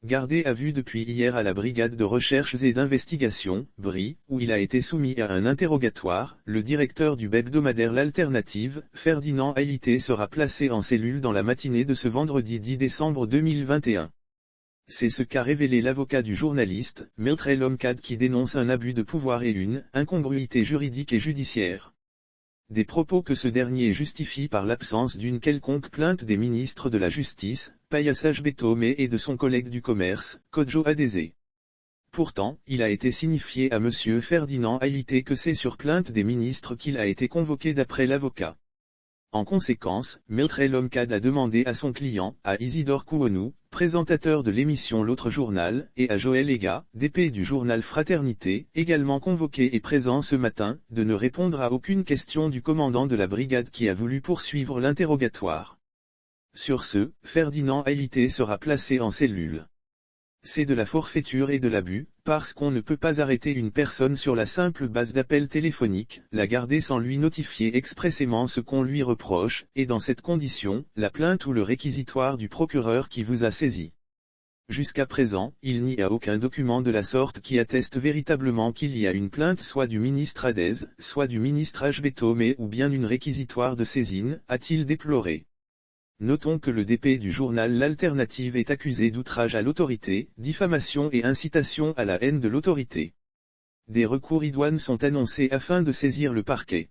gardé à vue depuis hier à la brigade de recherches et d'investigation, BRI, où il a été soumis à un interrogatoire. Le directeur du hebdomadaire L'Alternative, Ferdinand Haïté, sera placé en cellule dans la matinée de ce vendredi 10 décembre 2021. C'est ce qu'a révélé l'avocat du journaliste, Maître El Omkad, qui dénonce un abus de pouvoir et une incongruité juridique et judiciaire. Des propos que ce dernier justifie par l'absence d'une quelconque plainte des ministres de la Justice, Payassage Betome, et de son collègue du commerce, Kodjo Adeze. Pourtant, il a été signifié à M. Ferdinand Haïté que c'est sur plainte des ministres qu'il a été convoqué d'après l'avocat. En conséquence, Maître El Omkad a demandé à son client, à Isidore Kouonou, présentateur de l'émission L'Autre Journal, et à Joël Ega, DP du journal Fraternité, également convoqué et présent ce matin, de ne répondre à aucune question du commandant de la brigade qui a voulu poursuivre l'interrogatoire. Sur ce, Ferdinand Haïté sera placé en cellule. C'est de la forfaiture et de l'abus, parce qu'on ne peut pas arrêter une personne sur la simple base d'appel téléphonique, la garder sans lui notifier expressément ce qu'on lui reproche, et dans cette condition, la plainte ou le réquisitoire du procureur qui vous a saisi. Jusqu'à présent, il n'y a aucun document de la sorte qui atteste véritablement qu'il y a une plainte soit du ministre Adez, soit du ministre Betome, ou bien une réquisitoire de saisine, a-t-il déploré. Notons que le DP du journal L'Alternative est accusé d'outrage à l'autorité, diffamation et incitation à la haine de l'autorité. Des recours idoines sont annoncés afin de saisir le parquet.